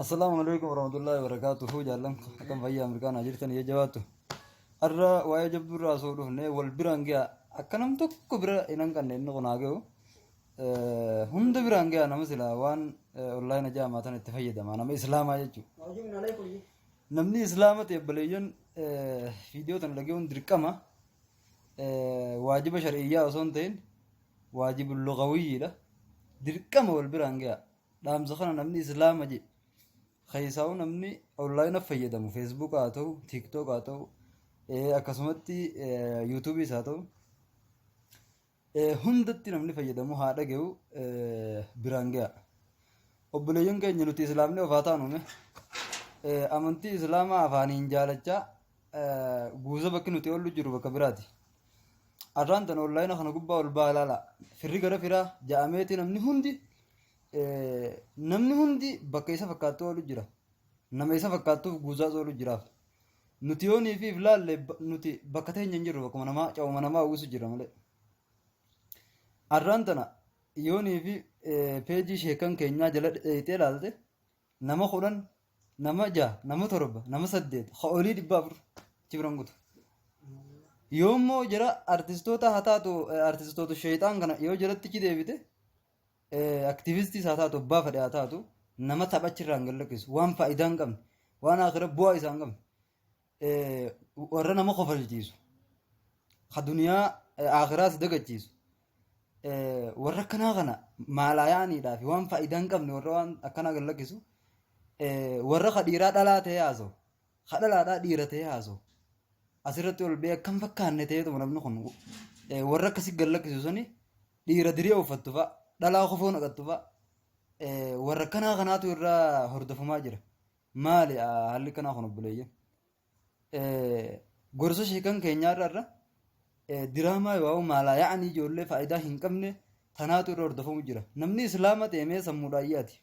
السلام عليكم ورحمة الله وبركاته جالم كم فيا أمريكان أجرتني يا جواتو الرا ويجب الرسول هنا والبرانجيا أكنم تك برا إنن كان إنه كناجو هم ده برانجيا أنا مثلا وان والله نجا ما تنا تفيد ما أنا إسلام أجتو نمني إسلام تبليون فيديو تنلاقيون دركما واجب شرعية أصلا تين واجب اللغوي لا دركما والبرانجيا دام زخنا نمني إسلام أجي خيساو نمني أونلاين فيدمو فيسبوك آتو تيك توك آتو akkasumatti yuutuubiis haa ta'u hundatti namni fayyadamu haadha gahu biraan gaha. Obboleeyyan keenya nuti islaamni ofaa taanume amantii islaamaa afaaniin jaalachaa guuza bakki nuti oollu jiru bakka biraati. Arraan tan onlaayina kana gubbaa ol baa ilaala. Firri gara firaa ja'ameeti namni hundi bakka isa fakkaattu oolu jira. Nama isa fakkaattuuf guuzaas oolu jiraaf. Nuti yoonii fi ilaalle nuti bakka teenya hin jirru bakkuma namaa cawuma namaa uwwisu jira malee. Arraan tana yoonii fi peejii sheekan keenyaa jala dheeyitee ilaalte nama 10, nama 6, nama 7, nama 8 olii 400 cibiran guutu. Yoommoo jira artistoota haa taatu artistoota sheetaan kana yoo jalatti ci deebite aktiivistiis haa taatu abbaa fedhe haa taatu nama taphachirraa hin gallakkisu waan faayidaa hin qabne waan akira bu'aa isaa hin qabne. Warra nama kofalchiisu ka duniyaa akhiraas dagachiisu warra akkanaa kana maalayaaniidhaaf waan faayidaa hin qabne warra waan akkanaa gallakkisu warra ka dhiiraa dhalaa ta'ee haasa'u ka dhalaadhaa dhiira ta'ee haasa'u asirratti ol bee akkam fakkaanne ta'eetuma namni kun warra akkasii gallakkisu suni dhiira diree uffattu fa'a dhalaa kofoo naqattu fa'a warra akkanaa kanaatu irraa hordofamaa jira maali haalli kanaa kun obboleeyyan. Gorsa sheekan keenyaa irra diraamaa yoo maalaa yaa'anii ijoollee faayidaa hin qabne tanaatu irra hordofamu jira. Namni islaama ta'e mee sammuudhaayyaati.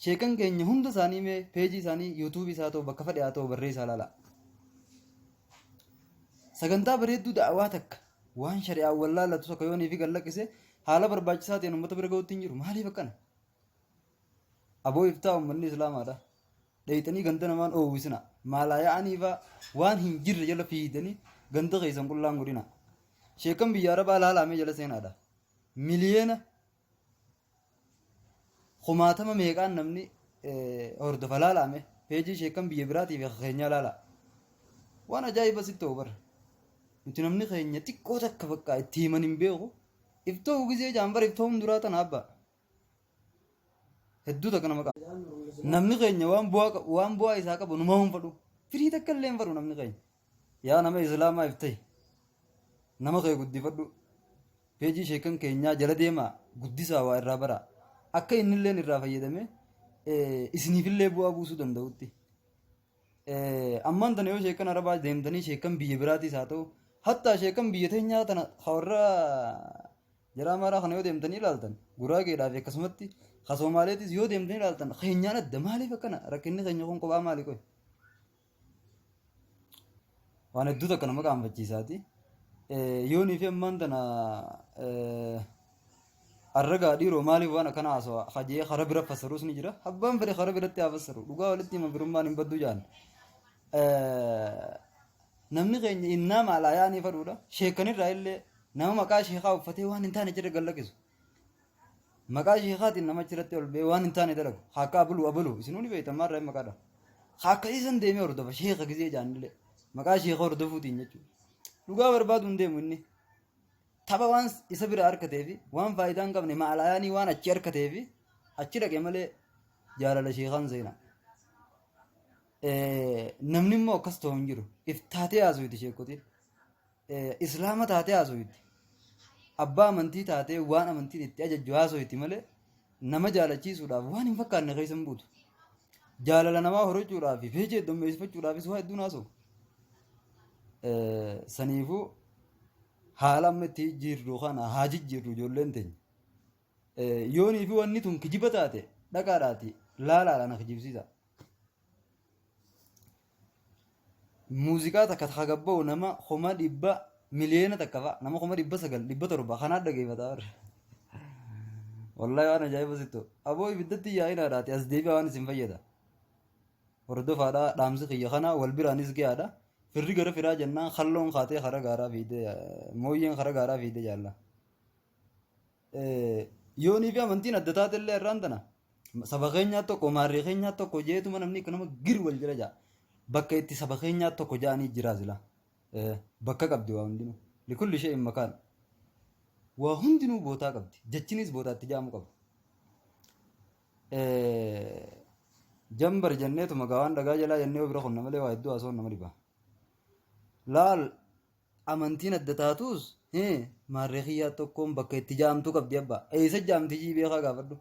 Sheekan keenya hunda isaanii mee peejii isaanii yuutuubii isaa ta'u bakka fedhe haa ta'u barreessaa ilaala. Sagantaa bareedduu da'awaa takka waan shari'aan wallaallatu tokko yoonii fi gallaqqise haala barbaachisaa ta'een uummata bira gahuutti hin jiru. Maaliif akkana? Aboo iftaa uummanni islaamaadha. Dheeyitanii ganda namaan oowwisina maalaa yaa'aniifaa waan hin jirre jala fiidanii ganda keessan qullaan godhina. Sheekan biyya arabaa laalamee jala seenaadha. Miliyeena kumaatama meeqaan namni hordofa laalame peejii sheekan biyya biraatiif keenyaa laala. Waan ajaa'iba sitti ta'u bara. Nuti namni keenya xiqqoo takka bakka itti himan hin beeku. Iftoo gisee jaambara iftoo hunduraa tana abba. Hedduu takka nama qaba. Namni keenya waan bu'aa isaa qabu numa hunfadhu. Firii takka illee hin fadhu namni keenya. Yaa nama islaamaa iftahi. Nama kee guddifadhu. Peejii sheekan keenyaa jala deemaa guddisaa waa irraa bara. Akka inni illee irraa fayyadame isiniifillee bu'aa buusuu danda'utti. Ammaan tana yoo sheekan arabaa deemtanii sheekan biyya biraatiis haa ta'u hattaa sheekan biyya teenyaa tana warra jaraa maaraa kana yoo deemtanii ilaaltan guraageedhaaf akkasumatti ka Somaaleetis yoo deemtanii ilaaltan keenyaan adda maaliif akkana rakkinni keenya kun kophaa maali qoy waan hedduu takka nama qaanfachiisaati yoonii fi ammaan tana arragaa dhiiroo maaliif waan akkana haasawaa hajee kara bira fassaruus ni jira abbaan fedhe kara biratti haa fassaru dhugaa walitti hima birummaan hin baddu jaan namni keenya innaa maalaa yaa'anii fadhuudha sheekanirraa illee nama maqaa sheekaa uffatee waan hin taane jira gallakkisu. Maqaa sheekaatiin nama achirratti ol ba'ee waan hin taane dalagu akka abulu isinuu ni beektan maal irraa maqaadha. Akka isan deemee hordofa sheeka gisee jaanillee maqaa sheekaa hordofuutiin jechuudha. Dhugaa barbaadu hin deemu inni tapha waan isa bira harkatee fi waan faayidaa hin qabne maalayaanii waan achi harkatee fi achi dhaqee malee jaalala sheekaan seena. Namni immoo akkas ta'u hin jiru iftaatee haasawiti sheekotiin islaama taatee haasawiti. Abbaa amantii taatee waan amantiin itti ajajju haasawiti malee nama jaalachiisuudhaaf waan hin fakkaanne keessa hin buutu. Jaalala namaa horachuudhaaf fi peejii heddummeessifachuudhaafis waa hedduun haasa'u. Saniifuu haala amma itti jirru kana haa jijjiirru ijoolleen teenya. Yoonii fi wanni tun kijiba taate dhaqaadhaati laalaadhaan kijibsiisa. Muuziqaa takka hagabba'u nama 100,000 miliyeena takka fa'a nama 109,700 kanaa dhageeffata warra wallahi waan ajaa'iba sitto aboo ibiddatti yaa'ina haadhaati as deebi'a waan isin fayyada hordofaadha dhaamsi kiyya kana wal biraanis gahaadha firri gara firaa jennaan kalloon kaatee kara gaaraa fiide mooyyeen kara gaaraa fiide jaalla yoonii fi amantiin adda taatellee irraan tana saba keenyaa tokko maarree keenyaa tokko jeetuma namni akka nama gir wal jira jaa bakka itti saba keenyaa tokko jaanii jira sila bakka qabdi waa hundinuu likulli ishee hin makaan waa hundinuu bootaa qabdi jechinis bootaatti jaamu qaba jambar jenneetu magawaan dhagaa jalaa jennee bira qonna malee waa hedduu haasoo nama dhiba laal amantiin adda taatus maarree kiyyaa tokkoon bakka itti jaamtu qabdi abbaa eessa jaamti jii beekaa gaafadhu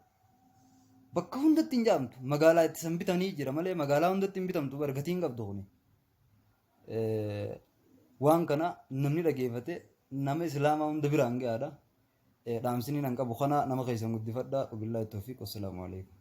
bakka hundatti hin jaamtu magaalaa itti san bitanii jira malee magaalaa hundatti hin bitamtu bargatiin qabdu kuni waan kana namni dhageeffate nama islaamaa hunda biraan gahaadha dhaamsiniin an qabu kana nama keessan guddifadha wabillahi tawfiiq wassalaamu alaikum